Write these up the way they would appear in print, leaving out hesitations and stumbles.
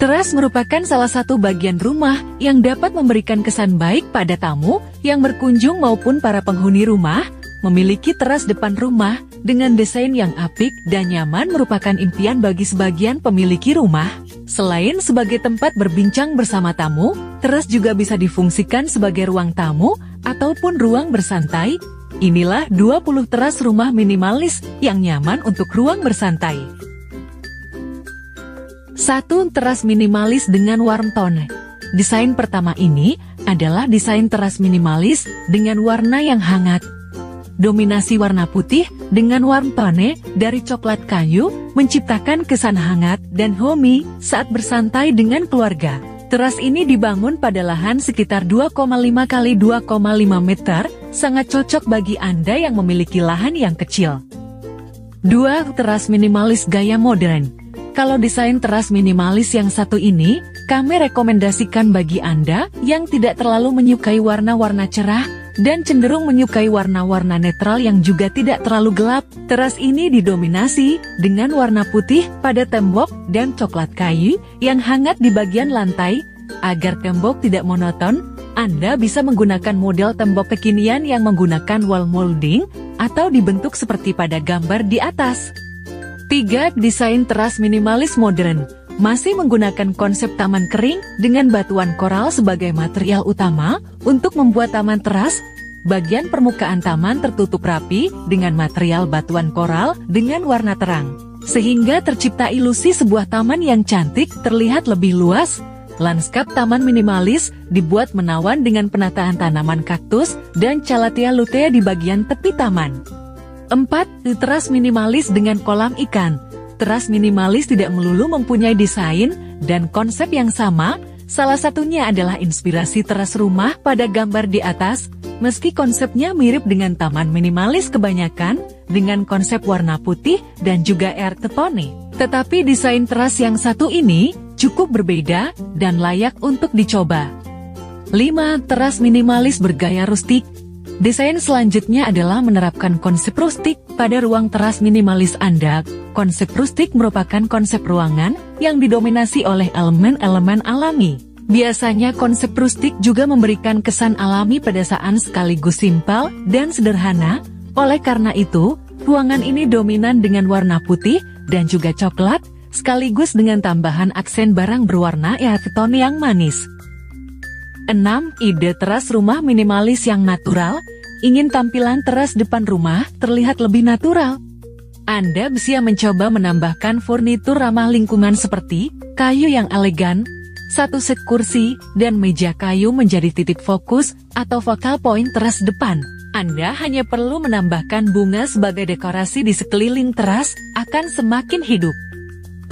Teras merupakan salah satu bagian rumah yang dapat memberikan kesan baik pada tamu yang berkunjung maupun para penghuni rumah. Memiliki teras depan rumah dengan desain yang apik dan nyaman merupakan impian bagi sebagian pemilik rumah. Selain sebagai tempat berbincang bersama tamu, teras juga bisa difungsikan sebagai ruang tamu ataupun ruang bersantai. Inilah 20 teras rumah minimalis yang nyaman untuk ruang bersantai. 1. Teras minimalis dengan warm tone. Desain pertama ini adalah desain teras minimalis dengan warna yang hangat. Dominasi warna putih dengan warm tone dari coklat kayu menciptakan kesan hangat dan homey saat bersantai dengan keluarga. Teras ini dibangun pada lahan sekitar 2,5 x 2,5 meter, sangat cocok bagi Anda yang memiliki lahan yang kecil. 2. Teras minimalis gaya modern. Kalau desain teras minimalis yang satu ini, kami rekomendasikan bagi Anda yang tidak terlalu menyukai warna-warna cerah dan cenderung menyukai warna-warna netral yang juga tidak terlalu gelap. Teras ini didominasi dengan warna putih pada tembok dan coklat kayu yang hangat di bagian lantai. Agar tembok tidak monoton, Anda bisa menggunakan model tembok kekinian yang menggunakan wall molding atau dibentuk seperti pada gambar di atas. 3. Desain teras minimalis modern. Masih menggunakan konsep taman kering dengan batuan koral sebagai material utama untuk membuat taman teras. Bagian permukaan taman tertutup rapi dengan material batuan koral dengan warna terang, sehingga tercipta ilusi sebuah taman yang cantik terlihat lebih luas. Lanskap taman minimalis dibuat menawan dengan penataan tanaman kaktus dan calathea lutea di bagian tepi taman. 4. Teras minimalis dengan kolam ikan. Teras minimalis tidak melulu mempunyai desain dan konsep yang sama, salah satunya adalah inspirasi teras rumah pada gambar di atas. Meski konsepnya mirip dengan taman minimalis kebanyakan, dengan konsep warna putih dan juga earth tone, tetapi desain teras yang satu ini cukup berbeda dan layak untuk dicoba. 5. Teras minimalis bergaya rustik. Desain selanjutnya adalah menerapkan konsep rustik pada ruang teras minimalis Anda. Konsep rustik merupakan konsep ruangan yang didominasi oleh elemen-elemen alami. Biasanya konsep rustik juga memberikan kesan alami pedesaan sekaligus simpel dan sederhana. Oleh karena itu, ruangan ini dominan dengan warna putih dan juga coklat, sekaligus dengan tambahan aksen barang berwarna earth tone yang manis. 6. Ide teras rumah minimalis yang natural. Ingin tampilan teras depan rumah terlihat lebih natural? Anda bisa mencoba menambahkan furnitur ramah lingkungan seperti kayu yang elegan, satu set kursi, dan meja kayu menjadi titik fokus atau focal point teras depan. Anda hanya perlu menambahkan bunga sebagai dekorasi di sekeliling teras, akan semakin hidup.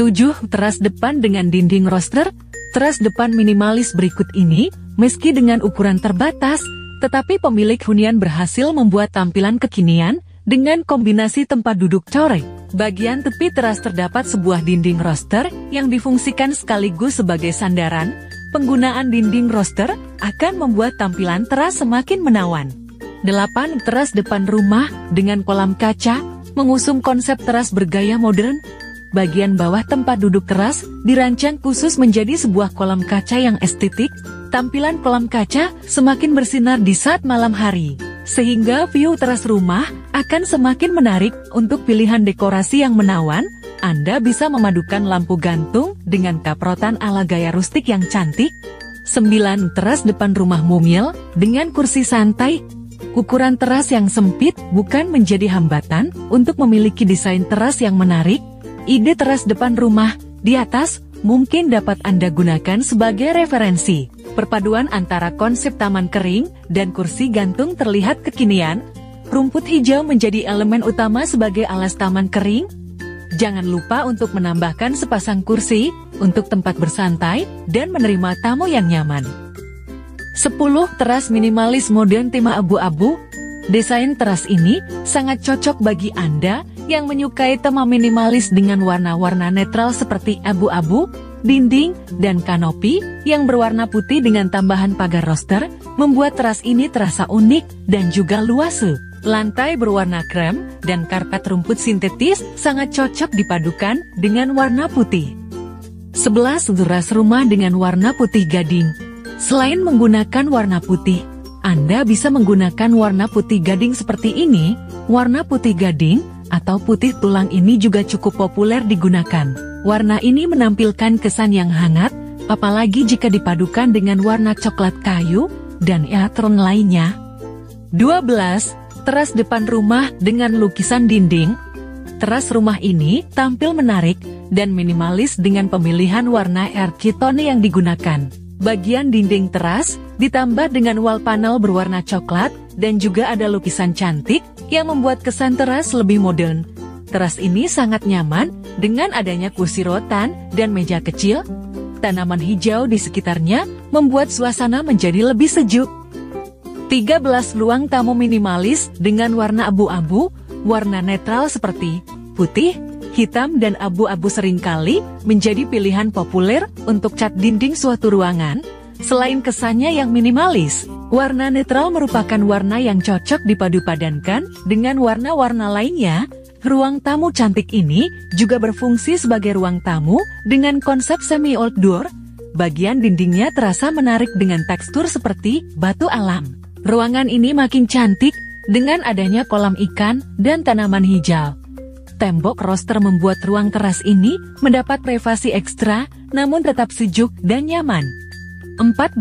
7. Teras depan dengan dinding roster. Teras depan minimalis berikut ini, meski dengan ukuran terbatas, tetapi pemilik hunian berhasil membuat tampilan kekinian dengan kombinasi tempat duduk corek. Bagian tepi teras terdapat sebuah dinding roster yang difungsikan sekaligus sebagai sandaran. Penggunaan dinding roster akan membuat tampilan teras semakin menawan. 8. Teras depan rumah dengan kolam kaca. Mengusung konsep teras bergaya modern. Bagian bawah tempat duduk teras dirancang khusus menjadi sebuah kolam kaca yang estetik. Tampilan kolam kaca semakin bersinar di saat malam hari, sehingga view teras rumah akan semakin menarik. Untuk pilihan dekorasi yang menawan, Anda bisa memadukan lampu gantung dengan kaprotan ala gaya rustik yang cantik. 9. Teras depan rumah mungil dengan kursi santai. Ukuran teras yang sempit bukan menjadi hambatan untuk memiliki desain teras yang menarik. Ide teras depan rumah di atas mungkin dapat Anda gunakan sebagai referensi. Perpaduan antara konsep taman kering dan kursi gantung terlihat kekinian. Rumput hijau menjadi elemen utama sebagai alas taman kering. Jangan lupa untuk menambahkan sepasang kursi untuk tempat bersantai dan menerima tamu yang nyaman. 10. Teras minimalis modern tema abu-abu. Desain teras ini sangat cocok bagi Anda yang menyukai tema minimalis dengan warna-warna netral seperti abu-abu, dinding, dan kanopi yang berwarna putih dengan tambahan pagar roster, membuat teras ini terasa unik dan juga luas. Lantai berwarna krem dan karpet rumput sintetis sangat cocok dipadukan dengan warna putih. 11. Teras rumah dengan warna putih gading. Selain menggunakan warna putih, Anda bisa menggunakan warna putih gading seperti ini. Warna putih gading atau putih tulang ini juga cukup populer digunakan. Warna ini menampilkan kesan yang hangat, apalagi jika dipadukan dengan warna coklat kayu dan earthen lainnya. 12. Teras depan rumah dengan lukisan dinding. Teras rumah ini tampil menarik dan minimalis dengan pemilihan warna earthy tone yang digunakan. Bagian dinding teras ditambah dengan wall panel berwarna coklat dan juga ada lukisan cantik yang membuat kesan teras lebih modern. Teras ini sangat nyaman dengan adanya kursi rotan dan meja kecil. Tanaman hijau di sekitarnya membuat suasana menjadi lebih sejuk. 13. Ruang tamu minimalis dengan warna abu-abu. Warna netral seperti putih, hitam, dan abu-abu seringkali menjadi pilihan populer untuk cat dinding suatu ruangan. Selain kesannya yang minimalis, warna netral merupakan warna yang cocok dipadu-padankan dengan warna-warna lainnya. Ruang tamu cantik ini juga berfungsi sebagai ruang tamu dengan konsep semi-outdoor. Bagian dindingnya terasa menarik dengan tekstur seperti batu alam. Ruangan ini makin cantik dengan adanya kolam ikan dan tanaman hijau. Tembok roster membuat ruang teras ini mendapat privasi ekstra, namun tetap sejuk dan nyaman. 14.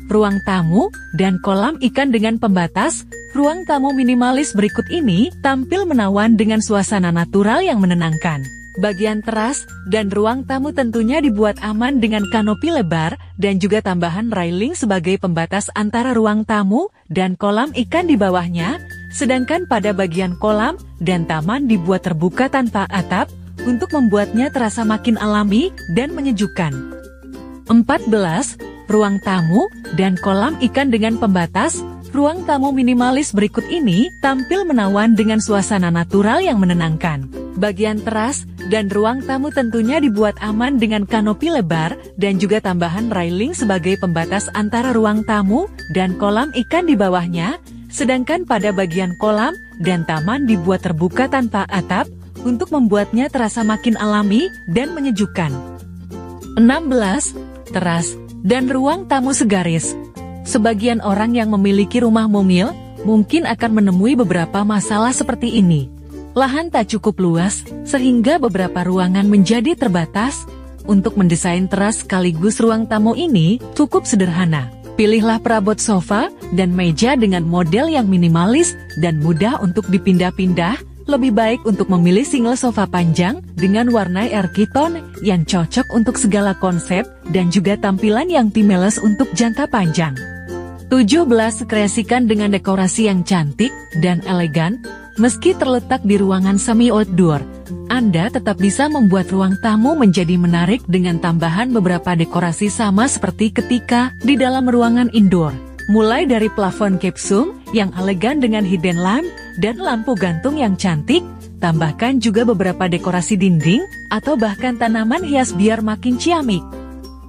Ruang tamu dan kolam ikan dengan pembatas. Ruang tamu minimalis berikut ini tampil menawan dengan suasana natural yang menenangkan. Bagian teras dan ruang tamu tentunya dibuat aman dengan kanopi lebar dan juga tambahan railing sebagai pembatas antara ruang tamu dan kolam ikan di bawahnya. Sedangkan pada bagian kolam dan taman dibuat terbuka tanpa atap untuk membuatnya terasa makin alami dan menyejukkan. 14. Ruang tamu dan kolam ikan dengan pembatas. Ruang tamu minimalis berikut ini tampil menawan dengan suasana natural yang menenangkan. Bagian teras dan ruang tamu tentunya dibuat aman dengan kanopi lebar dan juga tambahan railing sebagai pembatas antara ruang tamu dan kolam ikan di bawahnya. Sedangkan pada bagian kolam dan taman dibuat terbuka tanpa atap untuk membuatnya terasa makin alami dan menyejukkan. 16. Teras dan ruang tamu segaris. Sebagian orang yang memiliki rumah mungil mungkin akan menemui beberapa masalah seperti ini. Lahan tak cukup luas, sehingga beberapa ruangan menjadi terbatas. Untuk mendesain teras sekaligus ruang tamu ini cukup sederhana. Pilihlah perabot sofa dan meja dengan model yang minimalis dan mudah untuk dipindah-pindah. Lebih baik untuk memilih single sofa panjang dengan warna earthy tone yang cocok untuk segala konsep dan juga tampilan yang timeless untuk jangka panjang. 17. Kreasikan dengan dekorasi yang cantik dan elegan. Meski terletak di ruangan semi-outdoor, Anda tetap bisa membuat ruang tamu menjadi menarik dengan tambahan beberapa dekorasi sama seperti ketika di dalam ruangan indoor. Mulai dari plafon capsule yang elegan dengan hidden lamp dan lampu gantung yang cantik, tambahkan juga beberapa dekorasi dinding atau bahkan tanaman hias biar makin ciamik.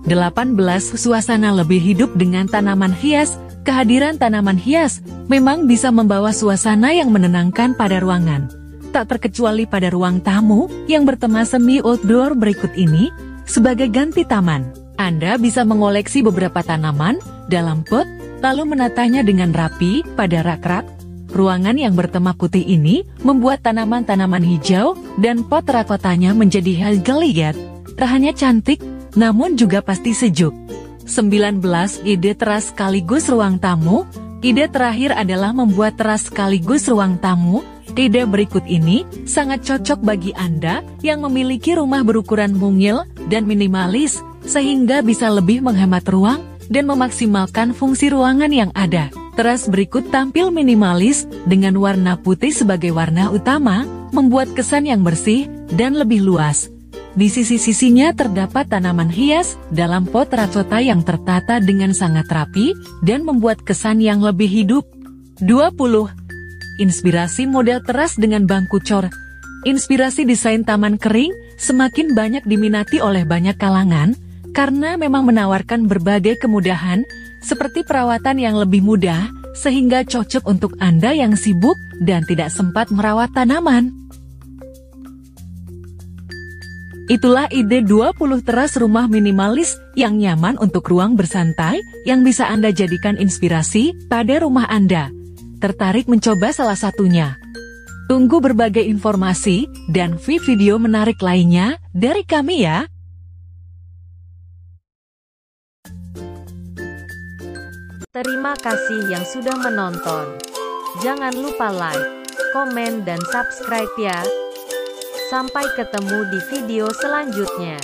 18. Suasana lebih hidup dengan tanaman hias. Kehadiran tanaman hias memang bisa membawa suasana yang menenangkan pada ruangan. Tak terkecuali pada ruang tamu yang bertema semi-outdoor berikut ini. Sebagai ganti taman, Anda bisa mengoleksi beberapa tanaman dalam pot, lalu menatanya dengan rapi pada rak-rak. Ruangan yang bertema putih ini membuat tanaman-tanaman hijau dan pot terakotanya menjadi hal geliat. Tak hanya cantik, namun juga pasti sejuk. 19. Ide teras sekaligus ruang tamu. Ide terakhir adalah membuat teras sekaligus ruang tamu. Ide berikut ini sangat cocok bagi Anda yang memiliki rumah berukuran mungil dan minimalis, sehingga bisa lebih menghemat ruang dan memaksimalkan fungsi ruangan yang ada. Teras berikut tampil minimalis dengan warna putih sebagai warna utama, membuat kesan yang bersih dan lebih luas. Di sisi-sisinya terdapat tanaman hias dalam pot teracota yang tertata dengan sangat rapi dan membuat kesan yang lebih hidup. 20. Inspirasi model teras dengan bangku cor. Inspirasi desain taman kering semakin banyak diminati oleh banyak kalangan karena memang menawarkan berbagai kemudahan seperti perawatan yang lebih mudah sehingga cocok untuk Anda yang sibuk dan tidak sempat merawat tanaman. Itulah ide 20 teras rumah minimalis yang nyaman untuk ruang bersantai yang bisa Anda jadikan inspirasi pada rumah Anda. Tertarik mencoba salah satunya? Tunggu berbagai informasi dan video menarik lainnya dari kami ya. Terima kasih yang sudah menonton. Jangan lupa like, komen, dan subscribe ya. Sampai ketemu di video selanjutnya.